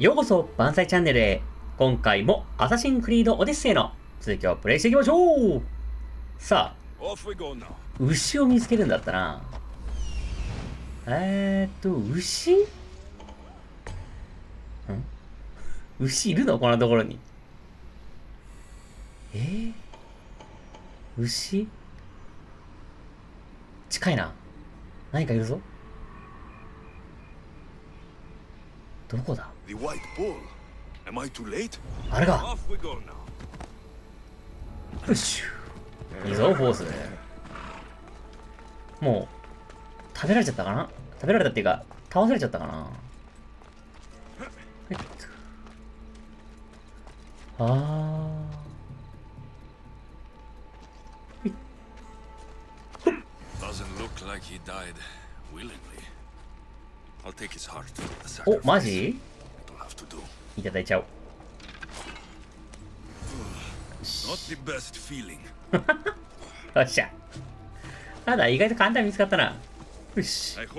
ようこそばんさいチャンネルへ。今回もアサシンクリードオデッセイの続きをプレイしていきましょう。さあ、牛を見つけるんだったな。牛？牛いるのこんなところに。牛？近いな。何かいるぞ。どこだ？あれが。よし。いいぞ、フォース。もう、食べられちゃったかな？食べられたっていうか、倒されちゃったかな？お、マジ？いただいちゃおう。よっしゃ。ただ意外と簡単に見つかったな。よし。やべ。テ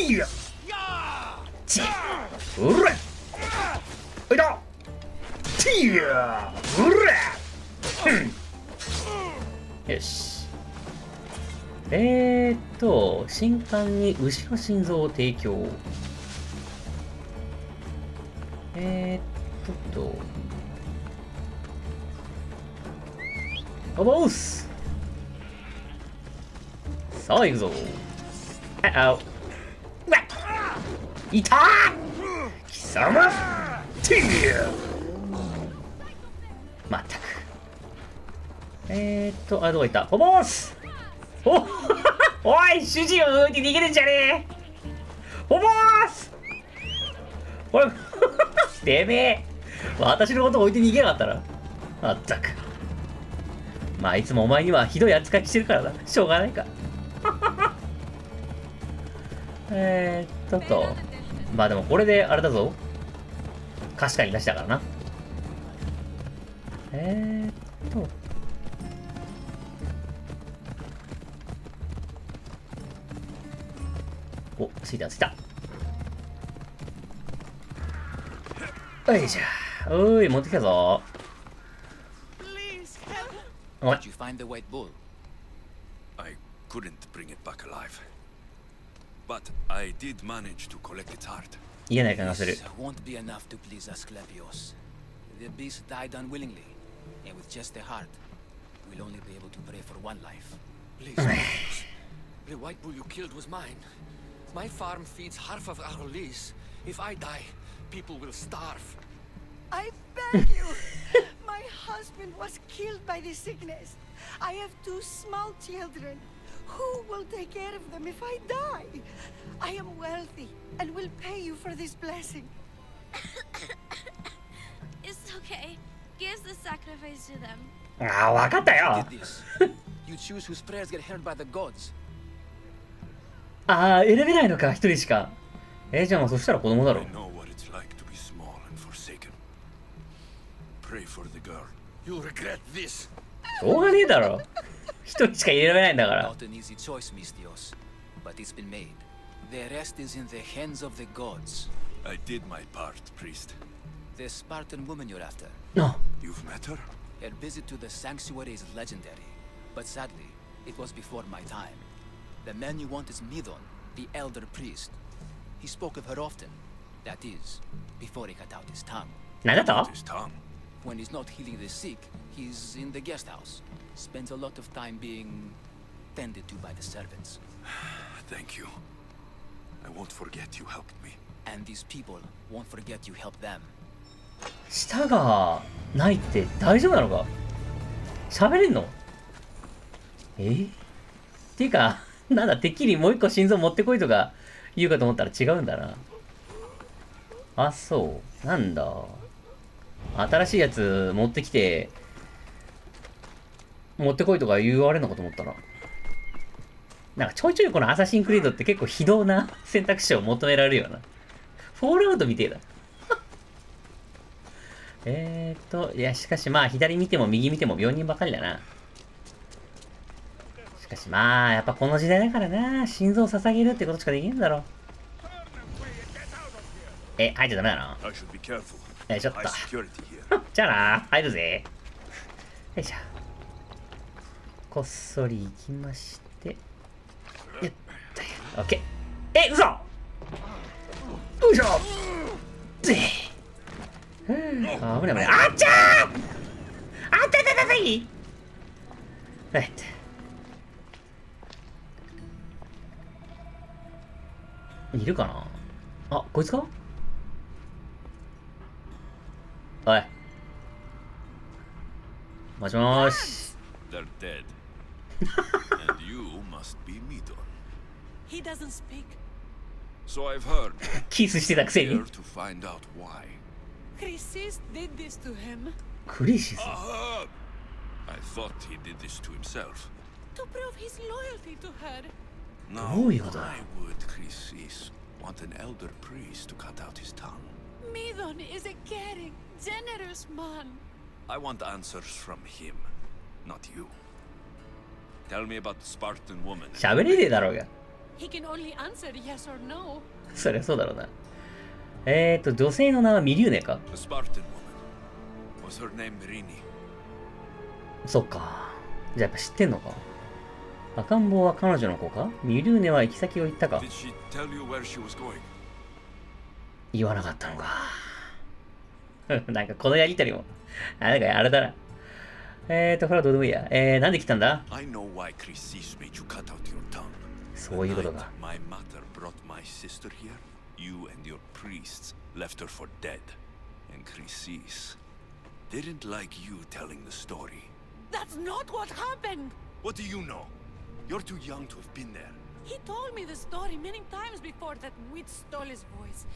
ィーチうらおいだティーうらよし。新刊に牛の心臓を提供。おぼうす。さあ行くぞ。いたー貴様ティーまったく。どこ行ったおぼうす。おい主人を抜いて逃げるんじゃねえ。おぼーす。おいてめえ私のこと置いて逃げなかったらまったく。まあいつもお前にはひどい扱いしてるからな。しょうがないか。まあでもこれであれだぞ。確かに出したからな。お、着いた着いた。よいしょ。おい、持ってきたぞ。おい。Did you find the white bull? I couldn't bring it back alive, but I did manage to collect its heart. 言えない感がする。 Won't be enough to please Asclepios. The beast died unwillingly, and with just the heart, we'll only be able to pray for one life. Please, the white bull you killed was mine. My farm feeds half of our lease. If I die, people will starve. I beg you. My husband was killed by this sickness. I have 2 small children. Who will take care of them if I die? I am wealthy and will pay you for this blessing. It's okay. Give the sacrifice to them. ああ、わかったよ。 You choose whose prayers get heard by the gods. ああ、選べないのか、一人しか。じゃあもうそしたら子供だろ。You'll regret this. しょうがねえだろ。一人しか入れられないんだから。 Not an easy choice, Mistios, but it's been made. The rest is in the hands of the gods. I did my part, priest. The Spartan woman you're after. No. You've met her? Her visit to the sanctuary is legendary, but sadly, it was before my time. The man you want is Midon, the elder priest. He spoke of her often. That is, before he cut out his tongue. 何だった His tongue. When he's not healing the sick, he's in the guest house. Spends a lot of time being tended to by the servants. Thank you. I won't forget you helped me. And these people won't forget you helped them. 舌がないって大丈夫なのか？喋れんの？っていうか、なんだ、てっきりもう一個心臓持ってこいとか言うかと思ったら違うんだな。あ、そう。なんだ。新しいやつ持ってきて、持ってこいとか言われるのかと思ったら。なんかちょいちょいこのアサシンクリードって結構非道な選択肢を求められるよな。フォールアウトみてえだ。いや、しかしまあ、左見ても右見ても病人ばかりだな。ししかしまあ、やっぱこの時代だからな、心臓を捧げるってことしかできんだろ。入っちゃダメだな。ちょっと。じゃあな、入るぜ。よいしょ。こっそり行きまして。よっと。オッケー。嘘！よいしょ！ぜ危ない危ない。あっちゃー！あったたたたい！はい。いるかなあ、こいつかおい。もしもーし。They're dead. And you must be Midon. He doesn't speak. So I've heard. キスしてたくせに。Here to find out why. Chrysis did this to him. クリシス I thought he did this to himself. To prove his loyalty to her. Now, Oh, you got that. why would Chrysis want an elder priest to cut out his tongue? Midon is a caring, generous man. I want answers from him, not you. Tell me about the Spartan woman. 喋れねえだろうが。 He can only answer yes or no. そりゃそうだろうな。女性の名はミリューネか The Spartan woman. Was her name Rini? そっか。じゃあやっぱ知ってんのか。赤ん坊は彼女の子かミリューネは行き先を言ったか Did she tell you where she was going? 言わなかったのか。なんかこのやりとりも。なんかあれだな。これはどうでもいいや。なんで来たんだ I know why Chrysis made you cut out your tongue. そういうことか。 My mother brought my sister here. You and your priests left her for dead. And Chrysis didn't like you telling the story. That's not what happened. What do you know? You're too young to have been there. He told me the story many times before that witch stole his voice.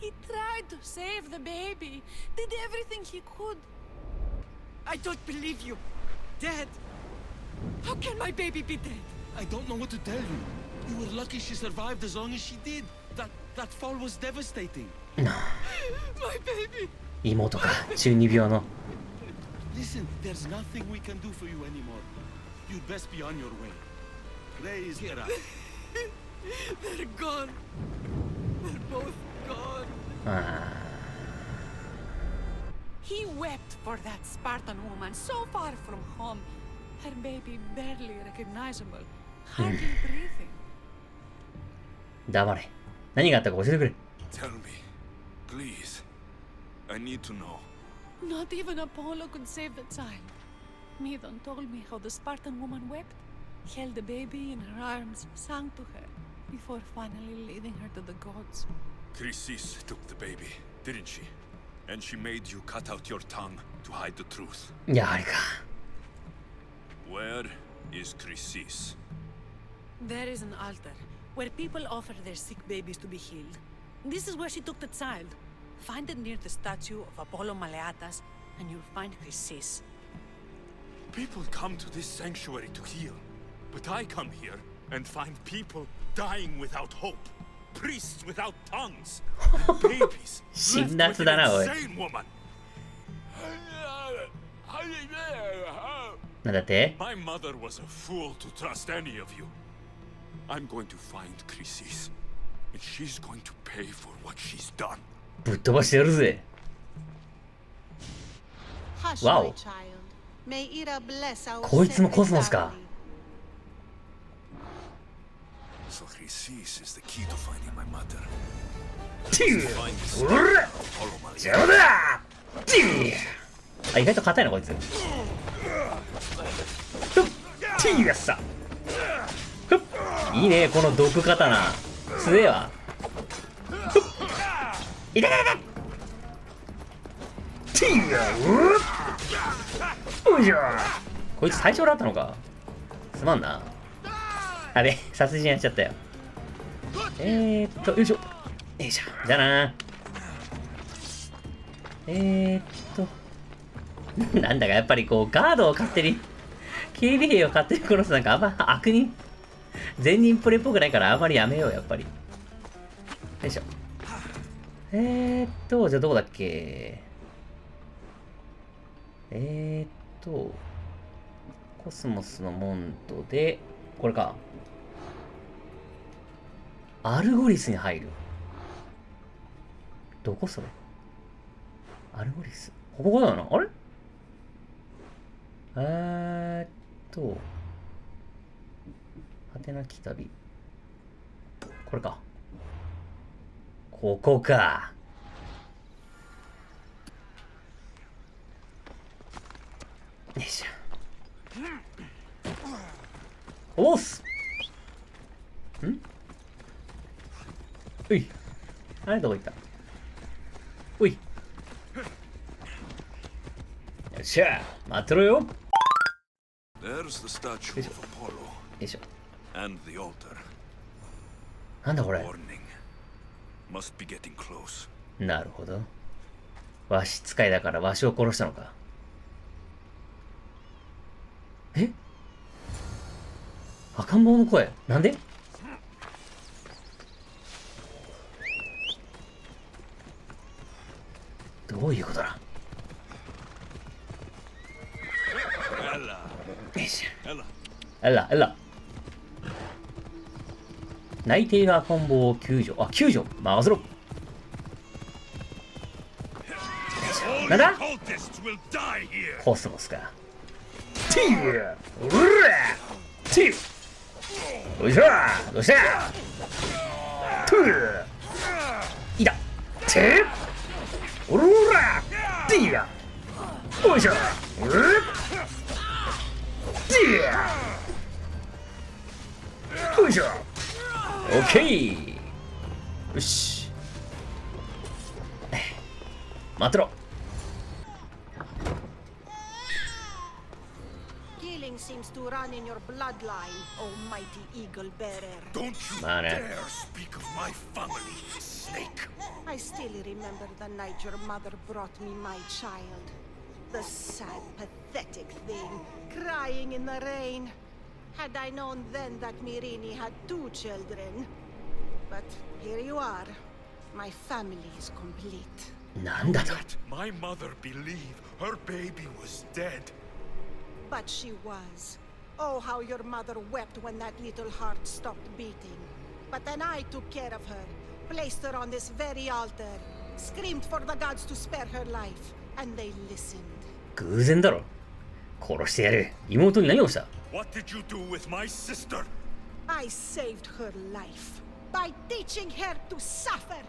He tried to save the baby, did everything he could. I don't believe you. Dead. How can my baby be dead? I don't know what to tell you. You were lucky she survived as long as she did. That fall was devastating. My baby. 妹か、中二病の。 Listen, there's nothing we can do for you anymore. You'd best be on your way. Praise Hera. They're gone. They're both gone. あ He wept for that Spartan woman so far from home. Her baby barely recognizable, hardly breathing. 黙れ。何があったか教えてくれ。 Tell me, please. I need to know. Not even Apollo could save the child. Midon told me how the Spartan woman wept, held the baby in her arms, sang to her, before finally leading her to the gods. Chrysis took the baby, didn't she? And she made you cut out your tongue to hide the truth. やはりか。 Where is Chrysis? There is an altar where people offer their sick babies to be healed. This is where she took the child. Find it near the statue of Apollo Maleatas, and you'll find Chrysis. People come to this sanctuary to heal, but I come here and find people dying without hope, priests without tongues, and babies left That's with an that way. insane woman. なんだって My mother was a fool to trust any of you. I'm going to find Chrysis, and she's going to pay for what she's done. ぶっ飛ばしてやるぜ。 Hush, Wow. my child. May Ira bless our こいつもコスモス sacred か。 family. So Chrysis is the key to finding my mother. ティ Find ー the うら Apollo Maleatas. 邪魔だティーあ、意外と硬いなこいつ。ふっティーやっさ。ふっいいね、この毒刀。強えわ。ふっいたいたいたティーやうっおいしょこいつ最初だったのか。すまんな。あれ、殺人やっちゃったよ。よいしょ。よいしょ。じゃあな。なんだかやっぱりこう、ガードを勝手に、警備兵を勝手に殺すなんかあんま悪人、善人プレイっぽくないからあんまりやめよう、やっぱり。よいしょ。じゃあどこだっけコスモスのモンドで、これか。アルゴリスに入る。どこそれ？アルゴリス。ここだよな。あれ？はてなき旅。これか。ここか。よいしょ。おっす。ん？うい。あれどこ行った？うい。よっしゃ。待ってろよ。よ There's the statue of Apollo いしょ。 and the altar. なんだこれ。 Warning. Must be getting close. なるほど。わし使いだからわしを殺したのか。え？赤ん坊の声。なんで？どういうことだ？ Ella. よいしょ。 Ella. あら、あら。泣いている赤ん坊を救助。あ、救助任せろ。なんだ？ Cultists will die here. コスモスか。ティーうらティーよいしょどうしたトゥーいたテーおらティーよいしょティーよいしょオッケーよし待ってろSeems to run in your bloodline, almighty eagle bearer. Don't you Man. dare speak of my family, snake. I still remember the night your mother brought me my child. The sad, pathetic thing, crying in the rain. Had I known then that Mirini had 2 children. But here you are. My family is complete. なんだと Let my mother believe her baby was dead. But she was. Oh, how your mother wept when that little heart stopped beating. But then I took care of her, placed her on this very altar, screamed for the gods to spare her life, and they listened. 偶然だろ殺してやる妹に何をした What did you do with my sister? I saved her life by teaching her to suffer,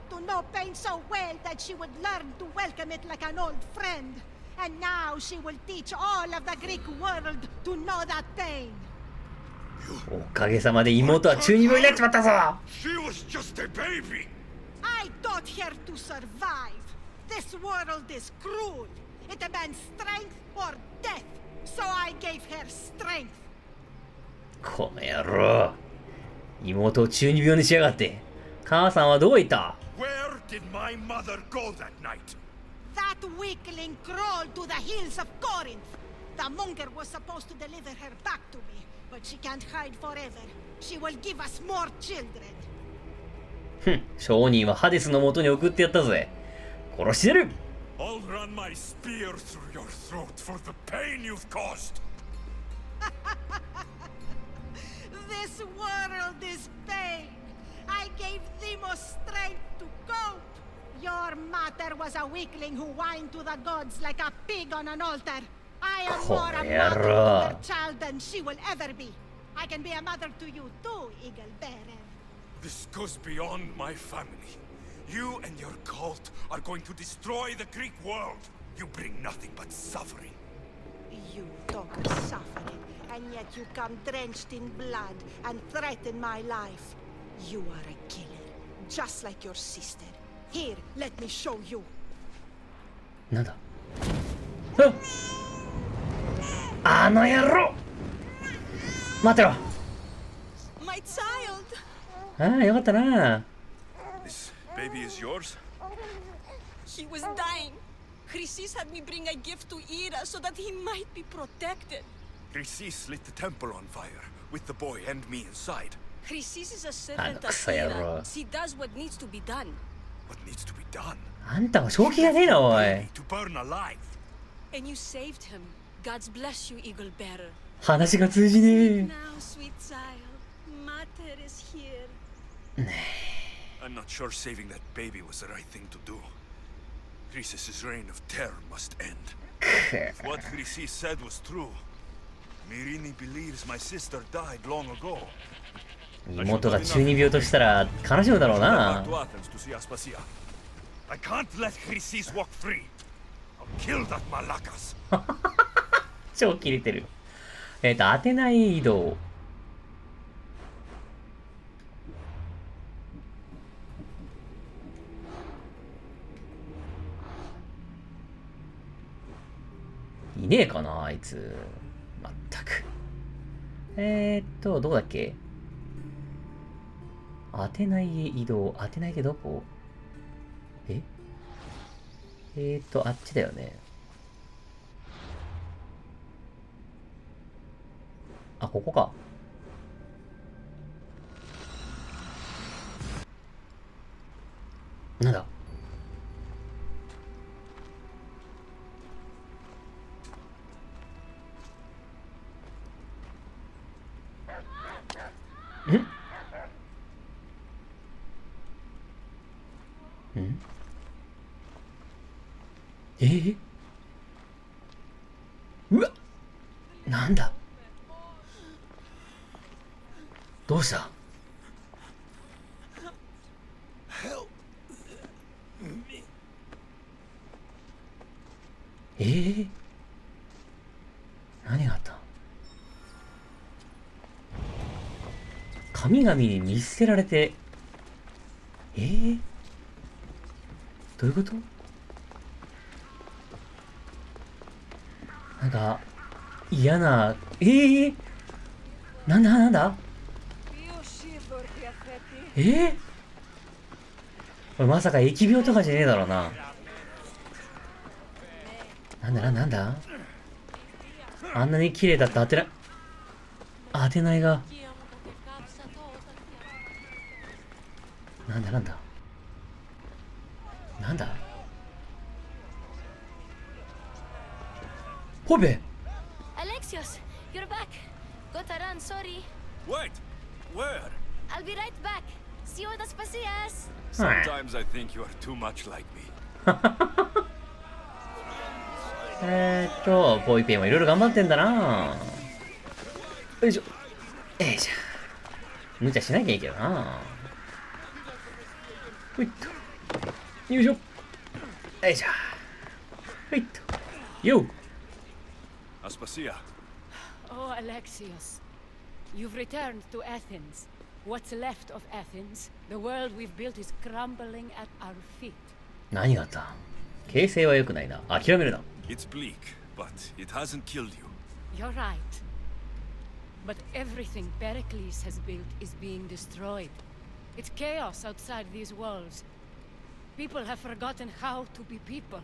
to know pain so well that she would learn to welcome it like an old friend. And now she will teach all of the Greek world to know that pain. おかげさまで妹は中二病になっちまったぞ She was just a baby. I taught her to survive. This world is cruel. It demands strength or death. So I gave her strength. この野郎妹を中二病にしやがって母さんはどこへ行った Where did my mother go that night? That weakling crawled to the hills of Corinth. The monger was supposed to deliver her back to me, but she can't hide forever. She will give us more children. ふん商人はハデスの元に送ってやったぜ殺してやる I'll run my spear through your throat for the pain you've caused. This world is pain. I gave Demos strength to cope. Your mother was a weakling who whined to the gods like a pig on an altar. I am more a mother to her child than she will ever be. I can be a mother to you too, Eagle Bearer. This goes beyond my family. You and your cult are going to destroy the Greek world. You bring nothing but suffering. You talk of suffering, and yet you come drenched in blood and threaten my life. You are a killer, just like your sister. Here, let me show you. なんだあの野郎待ってろ My child! ああよかったな This baby is yours? He was dying. Chrysis had me bring a gift to Ira so that he might be protected. Chrysis lit the temple on fire, with the boy and me inside. Chrysis is a servant of Kusaya Ira. ro. She does what needs to be done. What needs to be done? あんたは正気がねえなおい To burn alive. And you saved him. God's bless you, Eagle Bearer. 話が通じねえ Now, sweet I'm not sure saving that baby was the right thing to do. Chrysis' reign of terror must end. If what Chrysis said was true, Mirini believes my sister died long ago. 妹が中二病としたら悲しむだろうな。 I can't let Chrysis walk free. I'll kill that Malakas. 超キレてる。当てない移動。いねえかなあいつ。まったく。どこだっけ。当てない移動。当てないってどこ？あっちだよね。あ、ここか。なんだ。ん？うわっ、なんだ。どうした？何があった？神々に見捨てられて、どういうこと？なんか嫌な、なんだこれまさか疫病とかじゃねえだろうな。なんだあんなに綺麗だった当てないが。なんだほべ。 Alexios, you're back. Got to run, sorry. Wait! Where? I'll be right back. See you at the Spasias. Sometimes I think you are too much like me. ポイペイもいろいろ頑張ってんだな。よいしょ。無茶しなきゃいいけどな。ほいっと。よいしょ。よいしょ。ほいっと。よう。Aspasia. Oh, Alexios. You've returned to Athens. What's left of Athens? The world we've built is crumbling at our feet. 何があった？形勢は良くないな。諦めるな。It's bleak, but it hasn't killed you. You're right. But everything Pericles has built is being destroyed. It's chaos outside these walls. People have forgotten how to be people.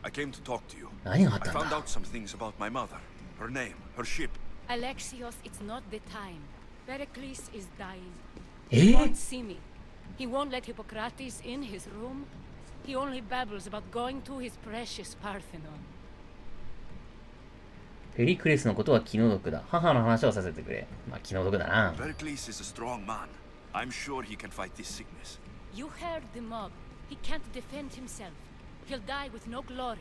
I came to talk to you. 何があっ I たん found だ？ out some things about my mother. Her name, her ship. Alexios, it's not the time. Pericles is dying. He won't see me. He won't let Hippocrates in his room. He only babbles about going to his precious Parthenon. ペリクレスのことは気の毒だ。母の話をさせてくれ。まあ気の毒だな。 Pericles is a strong man. I'm sure he can fight this sickness. You heard the mob. He can't defend himself. He'll die with no glory.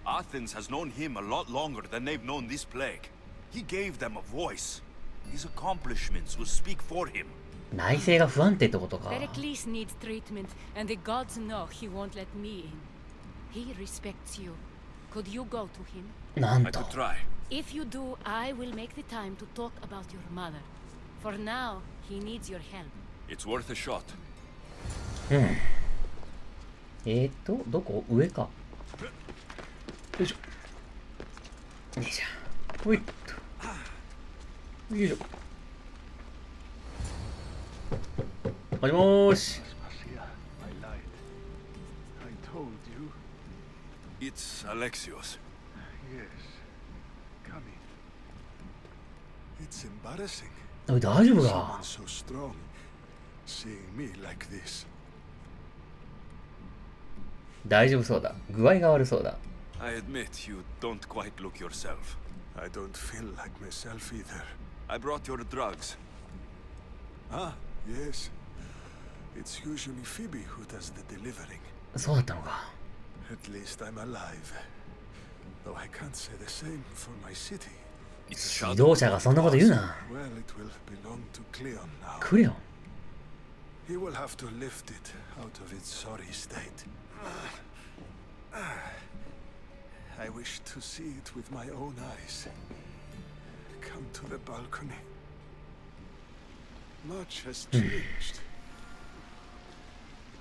Athens has known him a lot longer than they've known this plague. He gave them a voice. His accomplishments will speak for him. 内政が不安定ってことか。 Pericles needs treatment, and the gods know he won't let me in. He respects you. Could you go to him? なん I と。 could try. If you do, I will make the time to talk about your mother. For now, he needs your help. It's worth a shot. どこ？上か。よいしょ。よいしょ。ほいっと。よいしょ。もしもーし。It's Alexios. Yes. Come in. It's embarrassing. おい大丈夫か？ Someone so strong seeing me like this. 大丈夫そうだ。具合が悪そうだ。I admit you don't quite look yourself. I don't feel like myself either. I brought your drugs. Ah, yes. It's usually Phoebe who does the delivering. そうだったのか。 At least I'm alive. Though I can't say the same for my city. 指導者がそんなこと言うな。 Well, it will belong to Cleon now. クレオン。 He will have to lift it out of its sorry state. I wish to see it with my own eyes. Come to the balcony. Much has changed.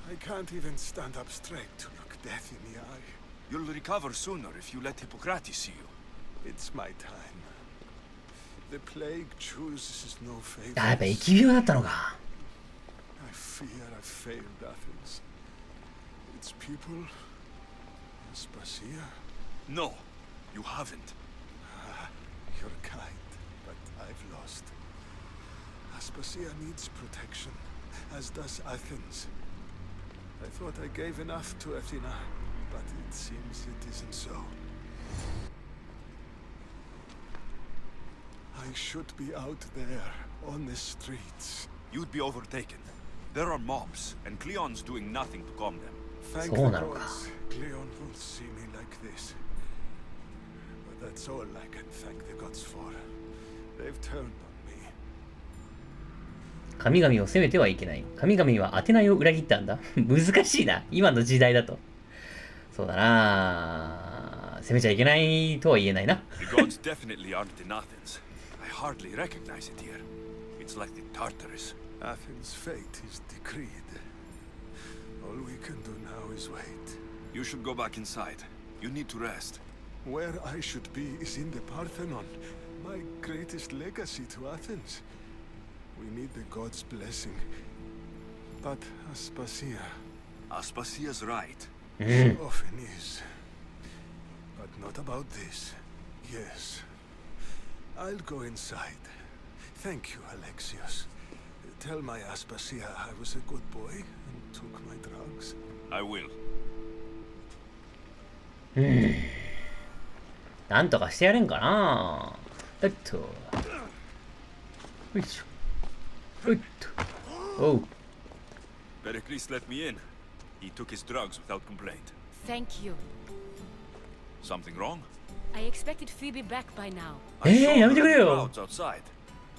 I can't even stand up straight to look death in the eye. You'll recover sooner if you let Hippocrates see you. It's my time. The plague chooses no favors. あ、やっぱ疫病だったのか。 I fear I've failed Athens. Its people, Aspasia. No, you haven't. You're kind, but I've lost. Aspasia needs protection, as does Athens. I thought I gave enough to Athena, but it seems it isn't so. I should be out there, on the streets. You'd be overtaken. There are mobs, and Cleon's doing nothing to calm them. Thank the gods, Cleon won't see me like this. But that's all I can thank the gods for. They've turned on me. 神々を責めてはいけない。神々はアテナイを裏切ったんだ。難しいな。今の時代だと。そうだな。責めちゃいけないとは言えないな。The gods definitely aren't in Athens. I hardly recognize it here. It's like the Tartarus. Athens' fate is decreed. All we can do now is wait. You should go back inside. You need to rest. Where I should be is in the Parthenon, my greatest legacy to Athens. We need the gods' blessing. But Aspasia... Aspasia's right. She often is. But not about this. Yes. I'll go inside. Thank you, Alexios. Tell my Aspasia I was a good boy and took my drugs. I will. なんとかしてやれんかな。えっと。よいしょ。えっと。おう。Pericles let me in. He took his drugs without complaint. Thank you. Something wrong? I expected Phoebe back by now. やめてくれよ。 Crowds outside.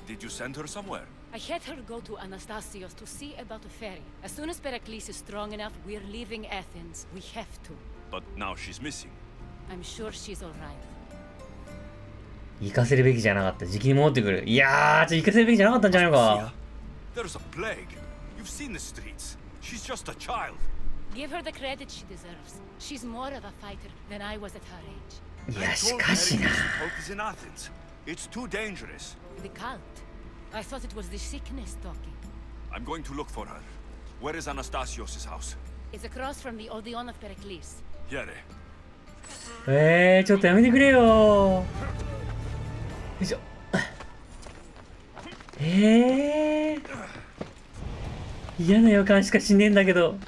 Did you send her somewhere? I had her go to Anastasios to see about a ferry. As soon as Pericles is strong enough, we're leaving Athens. We have to. But now she's missing. I'm sure she's all right. 行かせるべきじゃなかった。時期に戻ってくる。いやー、行かせるべきじゃなかったんじゃないのか。There's a plague. You've seen the streets. She's just a child. Give her the credit she deserves. She's more of a fighter than I was at her age. いや、しかしな。 Is in Athens. It's too dangerous. The cult. I thought it was the sickness talking. I'm going to look for her. Where is Anastasios' house? It's across from the Odeon of Pericles. Here. ちょっとやめてくれよ。よいしょ。嫌な予感しかしねえんだけど。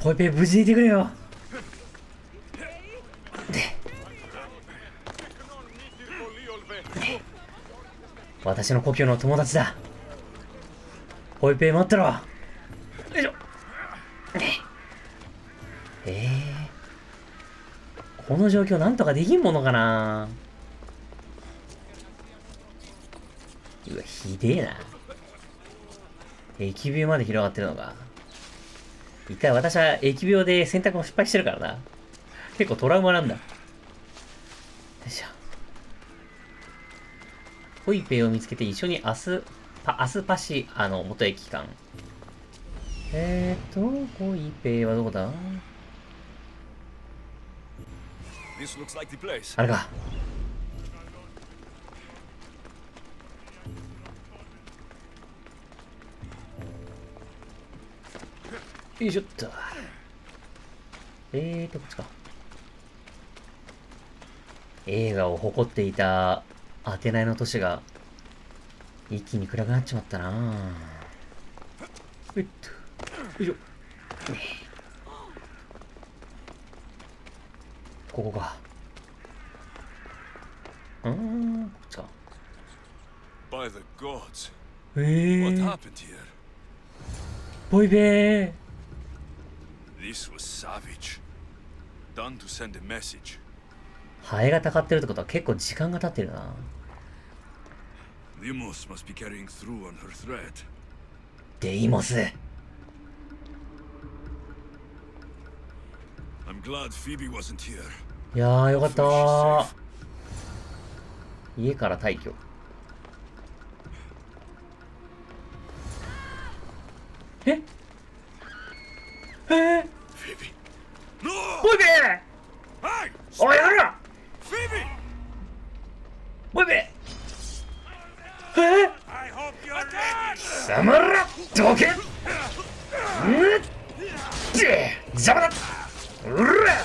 ポイペイ無事でいてくれよ。私の故郷の友達だ。ポイペイ待ってろ。よいしょ。この状況なんとかできんものかな。うわ、ひでえな。疫病まで広がってるのか。一回私は疫病で選択を失敗してるからな。結構トラウマなんだ。よいしょ。ホイペイを見つけて一緒にアスパシアの元駅間。ホイペイはどこだ？ This looks like the place. あれか。よいしょっと。こっちか。映画を誇っていたアテナイの都市が一気に暗くなっちまったな。よいしょ。ここか。こっちか。By the gods, What happened here? ボイベー。 This was savage. Done to send a message. ハエがたかってるってことは結構時間が経ってるな。Deimos must be carrying through on her threat. デイモス。I'm glad Phoebe wasn't here. いやーよかったー。家から退去。えPhoebe! No! ボイベー。 Hey! おいやめろ。 Phoebe! ボイベー。 I hope you're ready! 貴様らどけ。邪魔だ。うら。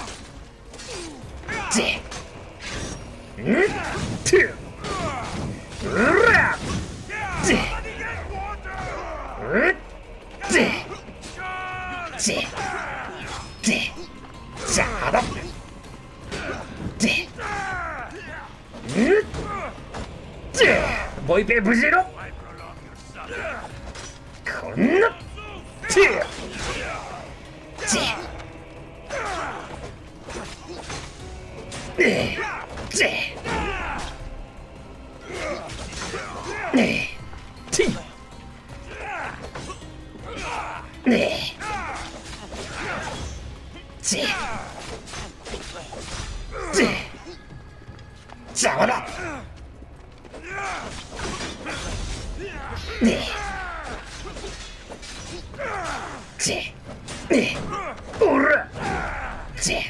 ボイペ無事のこんな邪魔だ。おら邪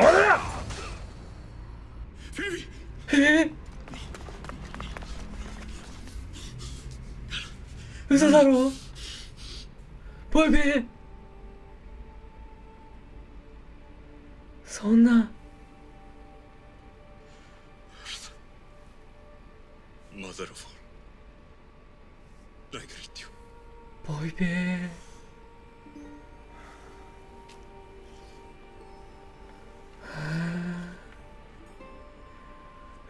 魔だ。嘘だろボイベー。そんなMother of all, I greet you. ボイベー。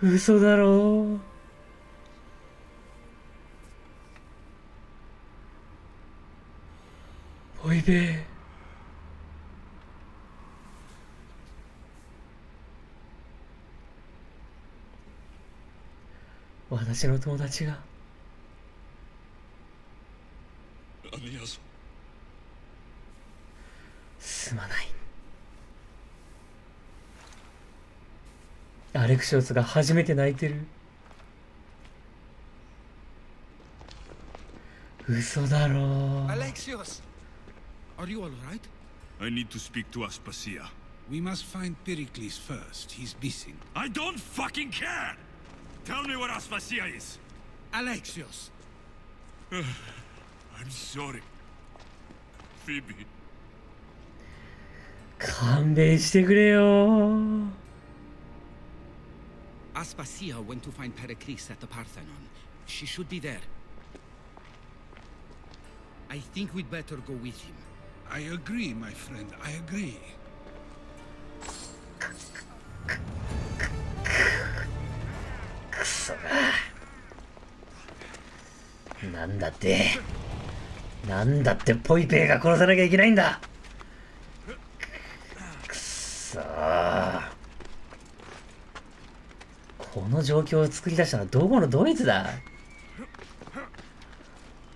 嘘だろボイベー。私の友達がすまない。アレクシオスが初めて泣いてる。嘘だろ。 Alexios, are you all right? I need to speak to Aspasia. We must find Pericles first. He's missing. I don't fucking care! Tell me where Aspasia is! Alexios! I'm sorry. Phoebe. 勘弁してくれよ。 Aspasia went to find Pericles at the Parthenon. She should be there. I think we'd better go with him. I agree, my friend. I agree. くそが。なんだってポイペイが殺さなきゃいけないんだ。くそー。この状況を作り出したのはどこのドイツだ。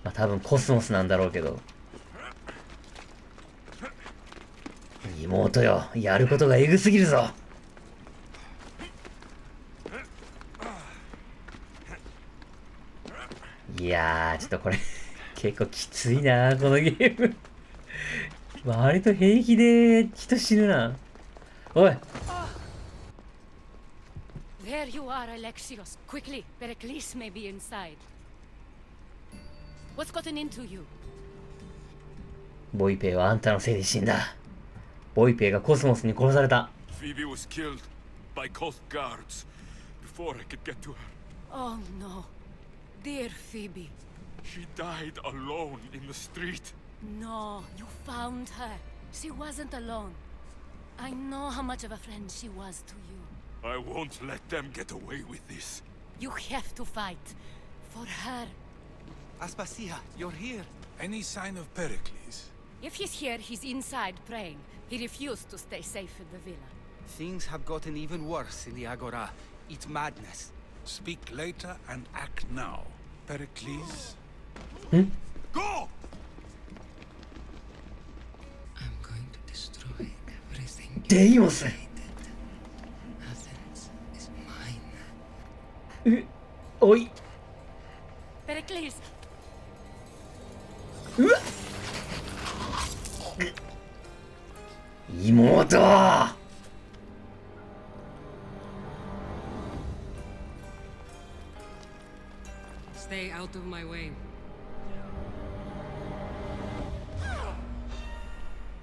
まあ多分コスモスなんだろうけど。妹よ、やることがエグすぎるぞ。いやー、ちょっとこれ結構きついな、このゲーム。割と平気で人死ぬな。おい。There you are, Alexios. Quickly, Pericles may be inside. What's gotten into you? ボイペイはあんたのせいで死んだ。ボイペイがコスモスに殺された。Phoebe was killed by Coast guards before I could get to her. Oh no. Dear Phoebe. She died alone in the street. No, you found her. She wasn't alone. I know how much of a friend she was to you. I won't let them get away with this. You have to fight. For her. Aspasia, you're here. Any sign of Pericles? If he's here, he's inside praying. He refused to stay safe in the villa. Things have gotten even worse in the Agora. It's madness. Speak later and act now. Pericles? Go! I'm going to destroy everything. デイモス Athens is mine. おい Pericles! うわ妹 Stay out of my way.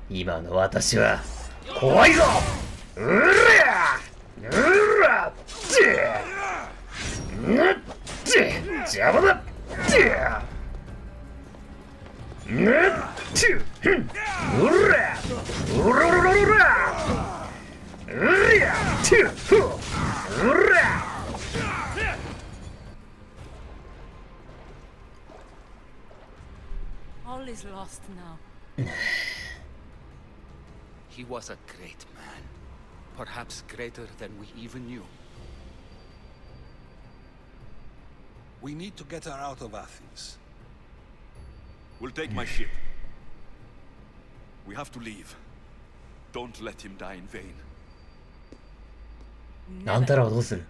今の私は怖いぞうらうら邪魔だAll is lost now. He was a great man. Perhaps greater than we even knew. We need to get her out of Athens. We'll take my ship. We have to leave. Don't let him die in vain. あんたらはどうする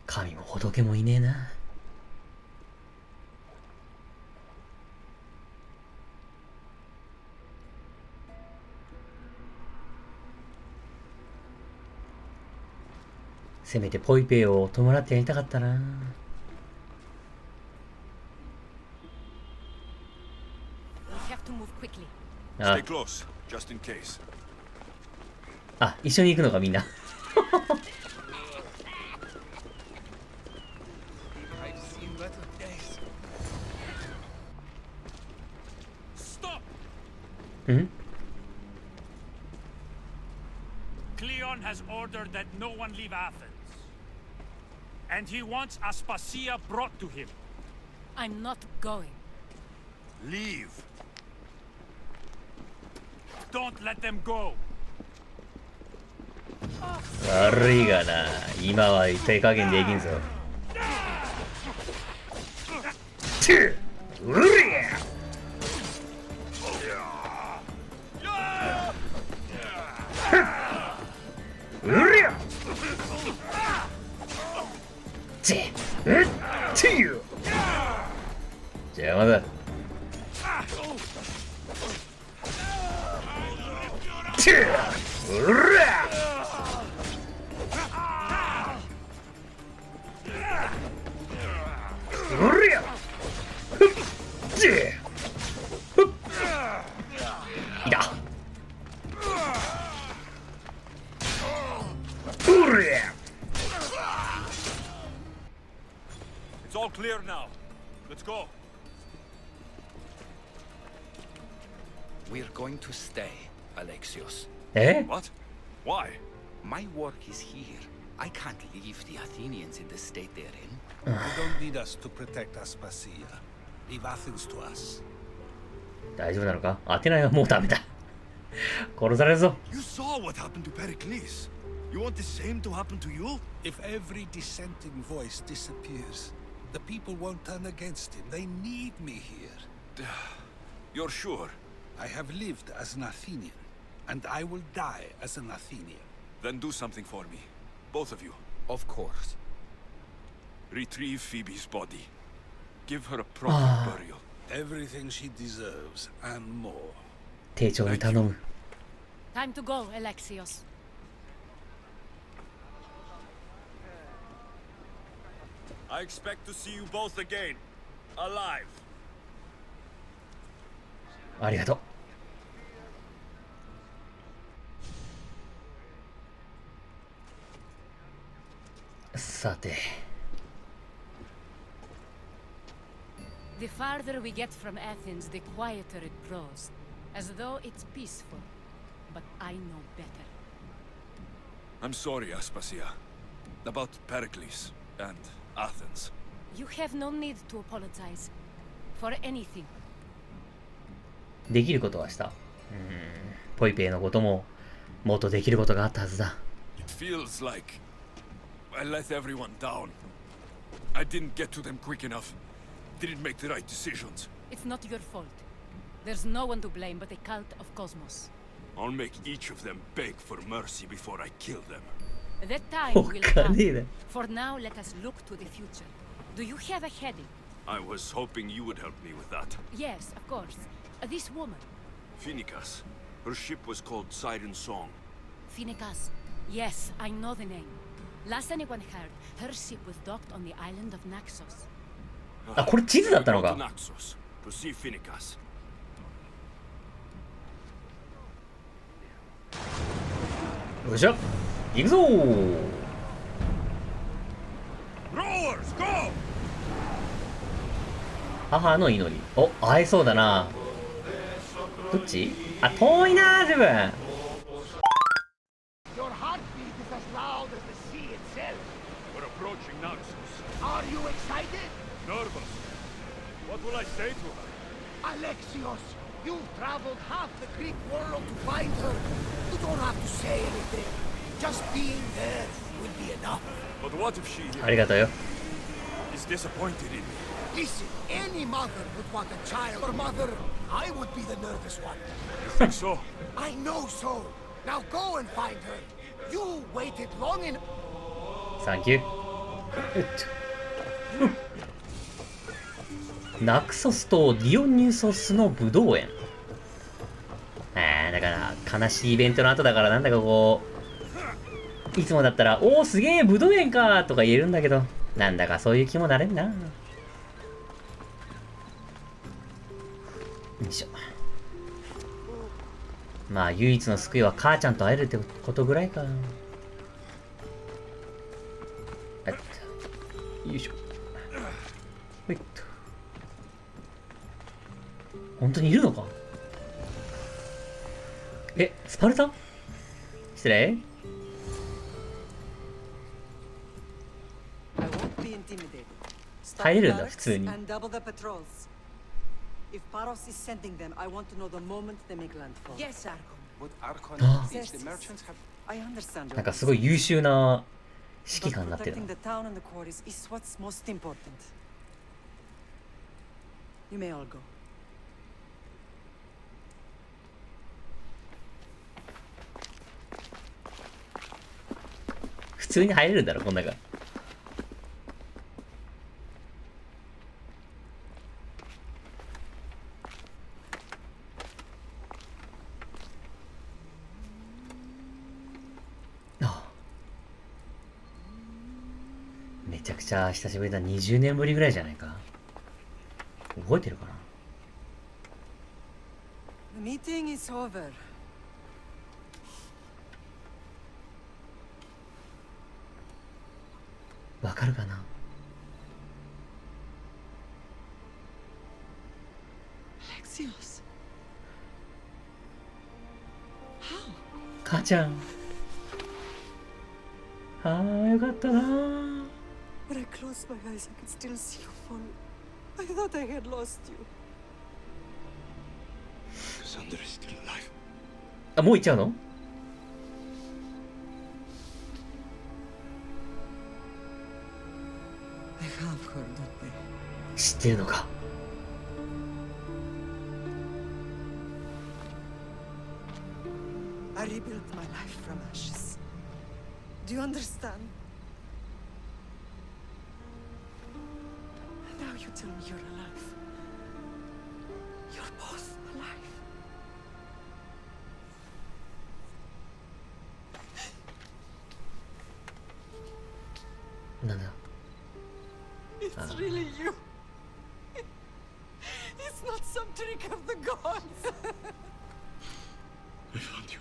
神も仏もいねえなせめてポイペイを弔ってやりたかったな。あ Stay close, just in case. あ、一緒に行くのかみんな。んCleon has ordered that no one leave Athens. And he wants Aspasia brought to him. I'm not going. Leave. Don't let them go. 悪いがな、今は手加減できんぞ。うりゃうりゃ邪魔だ。うりゃうりゃふっふっいたうりゃ It's all clear now. Let's go. We're going to stay, Alexios. Eh? What? Why? My work is here. I can't leave the Athenians in the state they're in. You don't need us to protect Aspasia. Leave Athens to us. 大丈夫なのか？アテナイはもうダメだ。殺されるぞ。 You saw what happened to Pericles. You want the same to happen to you? If every dissenting voice disappears, the people won't turn against him. They need me here. You're sure? I have lived as an Athenian, and I will die as an Athenian. Then do something for me. Both of you. Of course. Retrieve Phoebe's body. Give her a proper burial. Everything she deserves, and more. 丁重に頼む。 Time to go, Alexios. I expect to see you both again. Alive. ありがとう。さて。 The farther we get from Athens, the quieter it grows. As though it's peaceful. But I know better. I'm sorry, Aspasia. About Pericles and Athens. You have no need to apologize for anything. できることはした。ポイペイのことももっとできることがあったはずだ。It feels like I let everyone down. I didn't get to them quick enough. Didn't make the right decisions. It's not your fault. There's no one to blame but the cult of Cosmos. I'll make each of them beg for mercy before I kill them. That time will come. お金だ。 For now, let us look to the future. Do you have a heading? I was hoping you would help me with that. Yes, of course. This woman, Phoenicas. Her ship was called Siren Song. Phoenicas. Yes, I know the name. Last anyone heard, her ship was docked on the island of Naxos. あ、これ地図だったの Go to か。 Naxos to see Phoenicas. よっしゃ、行くぞー。 Rowers, go! 母の祈り。お、会えそうだな。どっち？あ、遠いなー、自分。 Your heartbeat is as loud as the sea itself. We're approaching Naxos. Are you excited? Nervous. What will I say to her? Alexios, you've traveled half the Greek world to find her. You don't have to say anything. Just being there will be enough. But what if she ありがとうよ。 is disappointed in me? Listen, any mother would want a child. Or mother, I would be the nervous one. You think so? I know so. Now go and find her. You waited long enough. サンキュー。ナクソスとディオニュソスの武道園。だから悲しいイベントの後だからなんだかこう、いつもだったら「おおすげえ武道園か!」とか言えるんだけど、なんだかそういう気もなれんな。よいしょ。まあ唯一の救いは母ちゃんと会えるってことぐらいか。よいしょ。ほいっと。本当にいるのか？え、スパルタ？失礼。入れるんだ、普通に。If Paros is sending them, I want to know the moment they make landfall. Yes, Archon. Would Archon teach the merchants have... I understand. なんかすごい優秀な指揮官になってる。 Protecting the town and the quarries is what's most important. You may all go. 普通に入れるんだろ、こん中。めちゃくちゃ久しぶりだ。20年ぶりぐらいじゃないか。覚えてるかな。 The meeting is over. わかるかな。 Alexios. How? 母ちゃん。ああ、よかったな。 When I closed my eyes, I could still see you fall. I thought I had lost you. Cassandra is still alive. あ、もう行っちゃうの？ They have her, don't they? 知ってるのか。 I rebuilt my life from ashes. Do you understand? Now you tell me you're alive. You're both alive. It's really you. It's not some trick of the gods. We found you.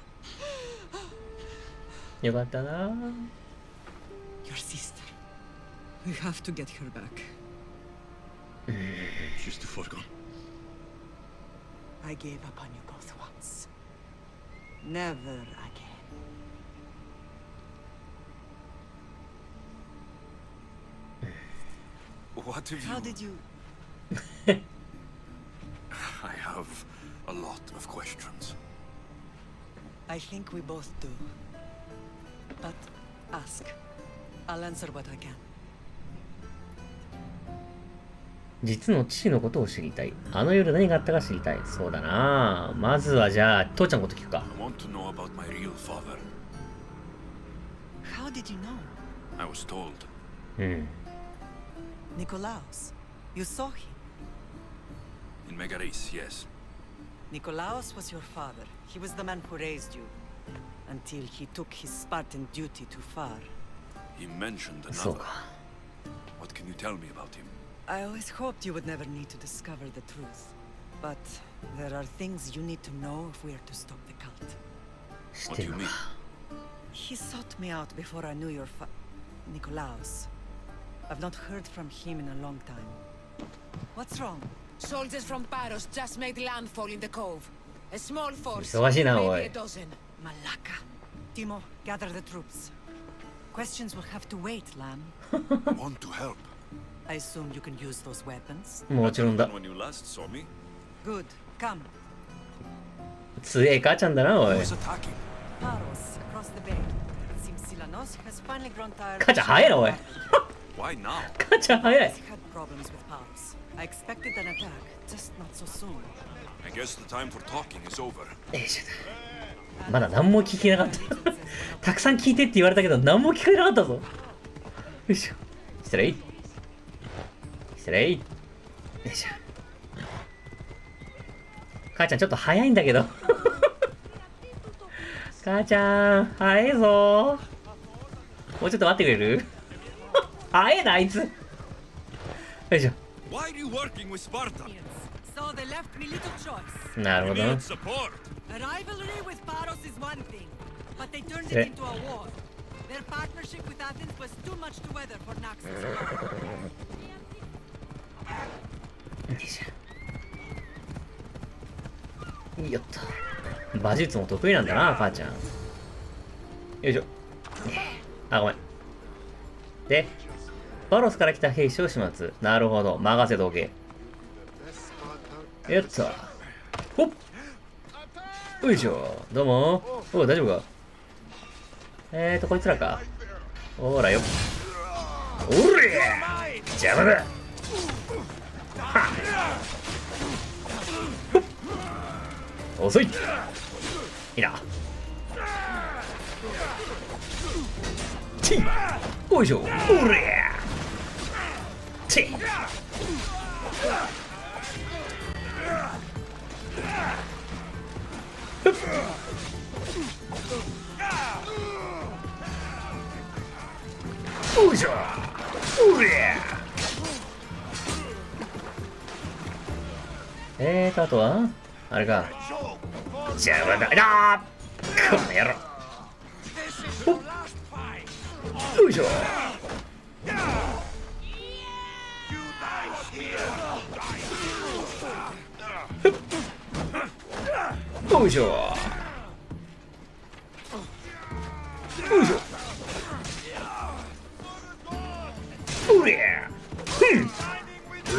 よかったな。 Your sister. We have to get her back. She's too far gone. I gave up on you both once. Never again. What have How you... did you... I have a lot of questions. I think we both do. But ask. I'll answer what I can. 実の父のことを知りたい。あの夜何があったか知りたい。そうだな。まずはじゃあ、父ちゃんのこと聞くか。I want to know about my real father. How did you know? I was told. Nikolaos. You saw him. In Megaris, yes. Nikolaos was your father. He was the man who raised you. Until he took his Spartan duty too far. He mentioned another. What can you tell me about him? I always hoped you would never need to discover the truth. But there are things you need to know if we are to stop the cult. What do you mean? He sought me out before I knew your Nikolaos. I've not heard from him in a long time. What's wrong? Soldiers from Paros just made landfall in the cove. A small force, 忙しいな、お maybe い。 a dozen. Malaka. Timo, gather the troops. Questions will have to wait, Lamb. I want to help. I assume you can use those weapons. もちろんだ。 When you last saw me, Good. Come. 強え母ちゃんだな、おい。 who was attacking? Paros, across the bay. It seems Silanos has finally grown tired. 母ちゃん早いな、おい。 Why now? 母ちゃん早い。 He's had problems with Paros. I expected an attack, just not so soon. I guess the time for talking is over. よいしょ。まだ何も聞けなかった。たくさん聞いてって言われたけど、何も聞かれなかったぞ。よいしょ。失礼。失礼。よいしょ。母ちゃんちょっと早いんだけど。母ちゃん、早いぞ。もうちょっと待ってくれる？早いな、あいつ。よいしょ。Why are you working with Sparta? So they left me little choice. なるほど。 Support. A rivalry with Paros is one thing, but they turned it into a war. Their partnership with Athens was too much to weather for Naxos. よいしょ。よっと。馬術も得意なんだな、母ちゃん。よいしょ。あ、ごめん。で、バロスから来た兵士を始末。なるほど。任せておけ。よっと。ほっ。よいしょ。どうも。おう、大丈夫か？こいつらか。ほらよ。おりゃ！邪魔だ。はっ。遅い。いいな。チッ。よいしょ。おりゃ。チッ。よいしょ。おりゃ。あとはあれか。邪魔だ。あー、この野郎。よいしょ。よいしょ。よいしょ。おりゃ。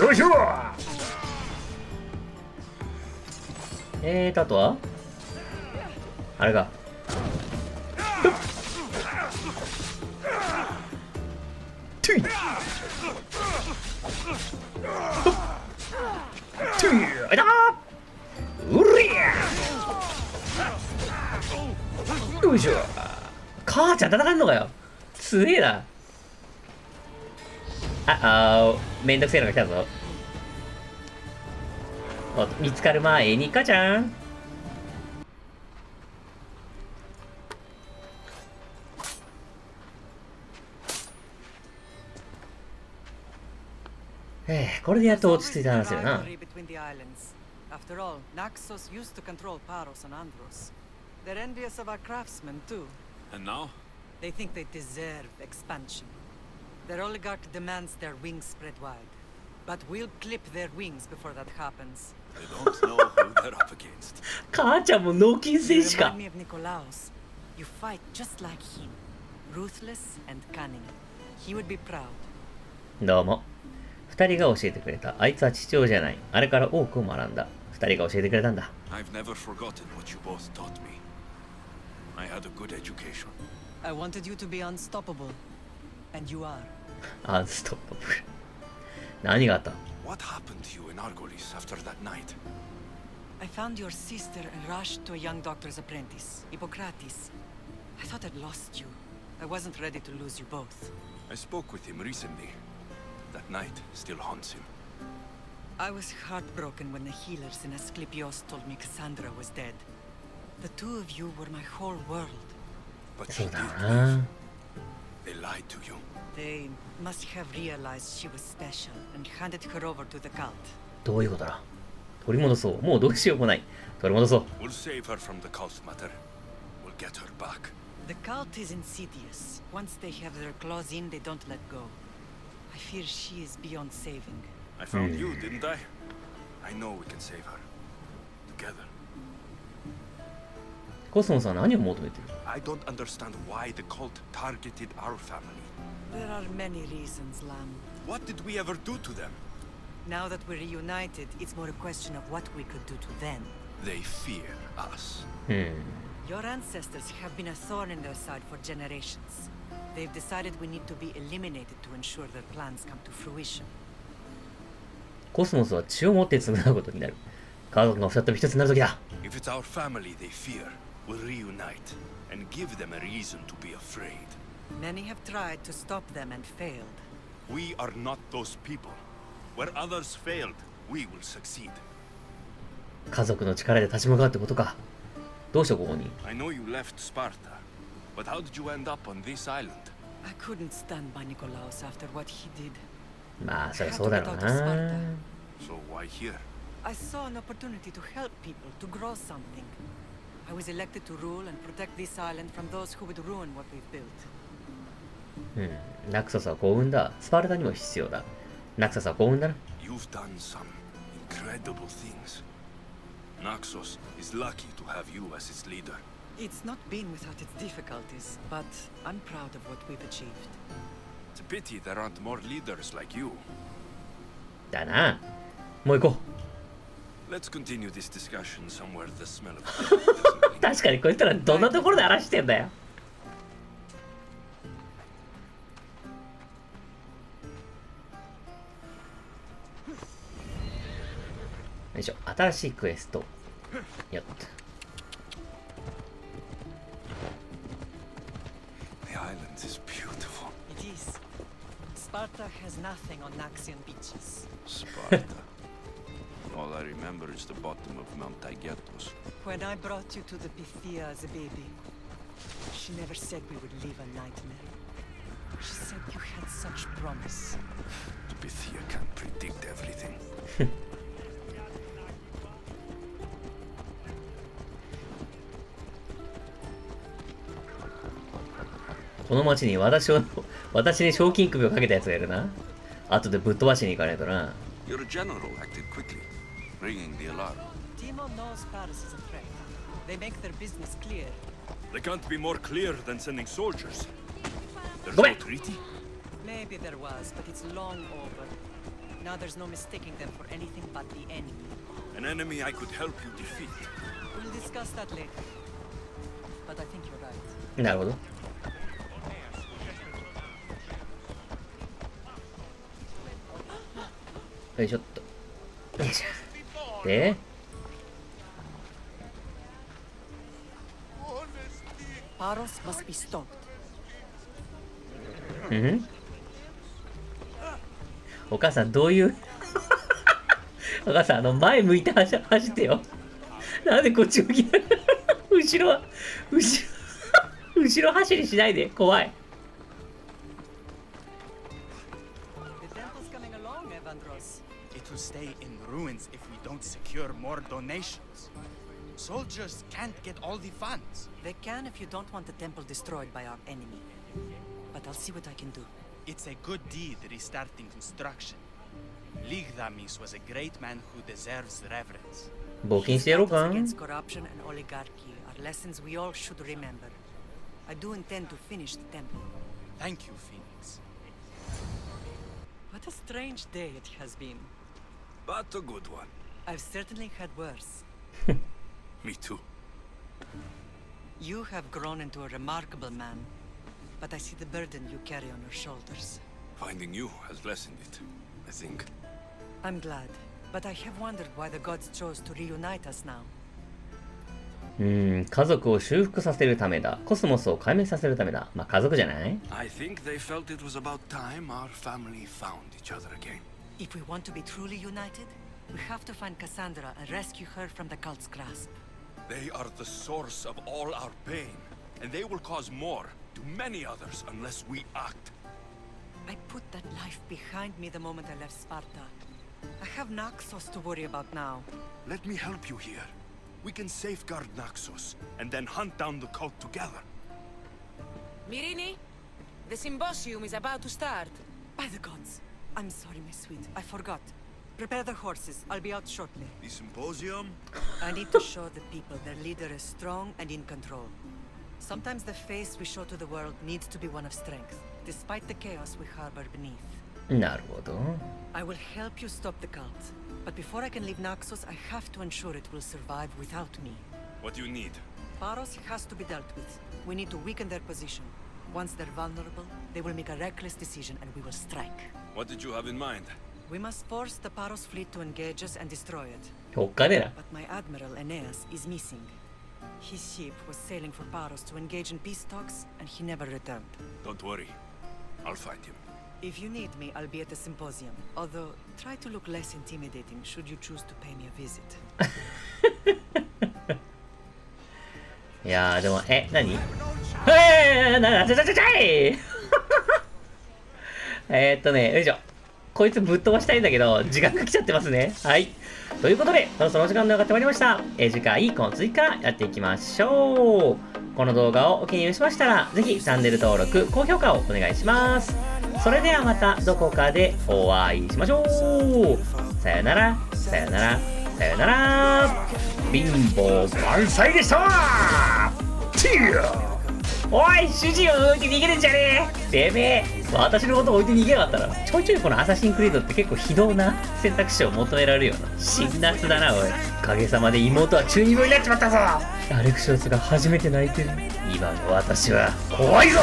よいしょ。あとはあれか。トゥイトゥイあいだーうりゃよいしょ。母ちゃん戦えんのかよ。強えな。めんどくせえのが来たぞ。おっと、見つかる前に母ちゃん。これでやっと落ち着いた話だよな。After all, Naxos used to control Paros and Andros. They're envious of our craftsmen too. And now? They think they deserve expansion. Their oligarch demands their wings spread wide. But we'll clip their wings before that happens. They don't know who they're up against. 母ちゃんも脳筋戦士か。 You remind me of Nikolaos. You fight just like him. Ruthless and cunning. He would be proud. どうも。二人が教えてくれた。あいつは父親じゃない。あれから多くを学んだ。二人が教えてくれたんだ。I've never forgotten what you both taught me. I had a good education. I wanted you to be unstoppable, and you are. アンストッパブル。何があった？ What happened to you in Argolis after that night? I found your sister and rushed to a young doctor's apprentice, Hippocrates. I thought I'd lost you. I wasn't ready to lose you both. I spoke with him recently. That night still haunts him. I was heartbroken when the healers in Asclepios told me Cassandra was dead. The two of you were my whole world. But she did live. They lied to you. They must have realized she was special and handed her over to the cult. どういうことだ？取り戻そう。もうどうしようもない。取り戻そう。We'll save her from the cult matter. We'll get her back. The cult is insidious. Once they have their claws in, they don't let go. I fear she is beyond saving. I found you, didn't I? I know we can save her. Together. コスモスは何を求めてる？ I don't understand why the cult targeted our family. There are many reasons, Lam. What did we ever do to them? Now that we're reunited, it's more a question of what we could do to them. They fear us. Your ancestors have been a thorn in their side for generations. They've decided we need to be eliminated to ensure their plans come to fruition. コスモスは血を持って償うことになる。家族が再び一つになる時だ。If it's our family they fear, we'll reunite and give them a reason to be afraid. Many have tried to stop them and failed. We are not those people. Where others failed, we will succeed. 家族の力で立ち向かうってことか。どうしてここに？ I know you left Sparta, but how did you end up on this island? I couldn't stand by Nikolaos after what he did. まあそりゃそうだろうな。 So why here? I saw an opportunity to help people, to grow something. I was elected to rule and protect this island from those who would ruin what we've built. ナクソスは幸運だ。スパルタにも必要だ。ナクソスは幸運だな。You've done some incredible things. Naxos is lucky to have you as its leader. It's not been without its difficulties, but I'm proud of what we've achieved. It's a pity there aren't more leaders like you. だな。もう行こう。Let's continue this discussion somewhere the smell of 確かにこいつらどんなところで荒らしてんだよ。よいしょ、新しいクエスト。やった。The island is beautiful. It is. Sparta has nothing on Naxian beaches. Sparta. All I remember is the bottom of Mount Taygetos. When I brought you to the Pythia as a baby, she never said we would live a nightmare. She said you had such promise. The Pythia can't predict everything. この町に私に賞金首をかけたやつがいるな。後でぶっ飛ばしに行かないとな。Your general acted quickly, ringing the alarm. Timo knows Paris is a threat. They make their business clear. They can't be more clear than sending soldiers. There's Go no back. treaty? Maybe there was, but it's long over. Now there's no mistaking them for anything but the enemy. An enemy I could help you defeat. We'll discuss that later. But I think you're right. なるほど。よいしょっと。よいしょ。で、Paros must be stopped. お母さんどういうお母さん前向いて走ってよ。なんでこっち向きな後ろ走りしないで怖い。It will stay in ruins if we don't secure more donations. Soldiers can't get all the funds. They can if you don't want the temple destroyed by our enemy. But I'll see what I can do. It's a good deed restarting construction. Ligdamis was a great man who deserves reverence. 募金してやろうか。 Against corruption and oligarchy are lessons we all should remember. I do intend to finish the temple. Thank you, Phoenix. What What a strange day it has been. But a good one. I've certainly had worse. Me too. You have grown into a remarkable man, but I see the burden you carry on your shoulders. Finding you has lessened it, I think. I'm glad, but I have wondered why the gods chose to reunite us now. 家族を修復させるためだ。コスモスを解明させるためだ。まあ家族じゃない？ I think they felt it was about time our family found each other again. If we want to be truly united, we have to find Cassandra and rescue her from the cult's grasp. They are the source of all our pain, and they will cause more to many others unless we act. I put that life behind me the moment I left Sparta. I have Naxos to worry about now. Let me help you here. We can safeguard Naxos, and then hunt down the cult together. Mirini, the symposium is about to start. By the gods. I'm sorry, my sweet. I forgot. Prepare the horses. I'll be out shortly. The symposium? I need to show the people their leader is strong and in control. Sometimes the face we show to the world needs to be one of strength, despite the chaos we harbor beneath. なるほど。I will help you stop the cult. But before I can leave Naxos, I have to ensure it will survive without me. What do you need? Paros has to be dealt with. We need to weaken their position. Once they're vulnerable, they will make a reckless decision and we will strike. What did you have in mind? We must force the Paros fleet to engage us and destroy it. お金だ。 But my admiral, Aeneas, is missing. His ship was sailing for Paros to engage in peace talks, and he never returned. Don't worry. I'll find him. If you need me, I'll be at the symposium. Although, try to look less intimidating should you choose to pay me a visit. いやーでも何？よいしょ。こいつぶっ飛ばしたいんだけど時間が来ちゃってますね。はい。ということでそろそろお時間がやってまいりました。次回この続きからやっていきましょう。この動画をお気に入りしましたらぜひチャンネル登録高評価をお願いします。それではまたどこかでお会いしましょう。さよならさよならさよなら。貧乏満載でした。おい主人を置いて逃げるんじゃねえ。てめえ私のこと置いて逃げやがったらちょいちょいこのアサシンクリードって結構非道な選択肢を求められるような辛辣だな。おいおかげさまで妹は中二病になっちまったぞ。アレクシオスが初めて泣いてる。今の私は怖いぞ。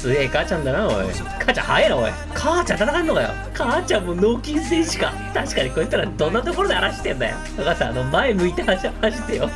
強え母ちゃんだな。おい母ちゃん早いな。おい母ちゃん戦うのかよ。母ちゃんも脳筋戦士か。確かにこいつらどんなところで荒らしてんだよ。お母さん前向いて走ってよ。